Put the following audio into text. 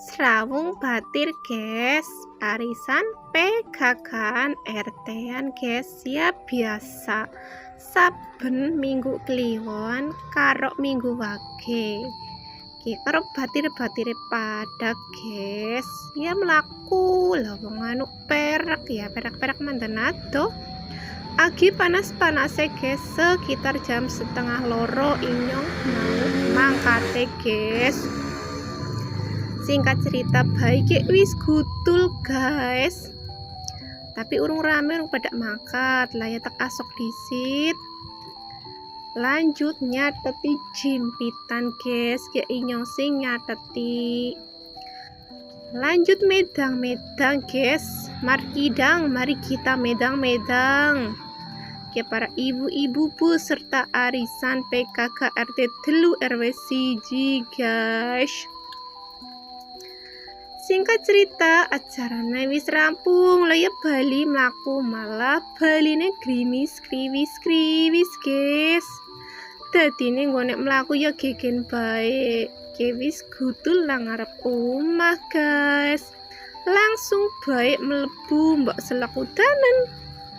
Srawung batir guys, arisan PKK-an RT-an guys ya biasa saben minggu kliwon karo minggu wage karo batir-batire pada guys ya melaku lah wong anu perak mandan ado agi panas-panase guys sekitar jam 1:30 inyong mau mangkate guys. Singkat cerita baik wis gutul guys, tapi urung rame urung pada mangkat lah ya tak asok disit lanjut nyateti jimpitan guys ya inyong sing nyateti lanjut medang guys mari kita medang ke para ibu-ibu bu serta arisan PKK RT 3 RW 1 guys. Singkat cerita acaranya wis rampung lah ya bali mlaku malah baline kriwis guys. Dadine nggone mlaku ya gegen bae wis gutul nang ngarep omah guys. Langsung baik mlebu mbak selak udanan.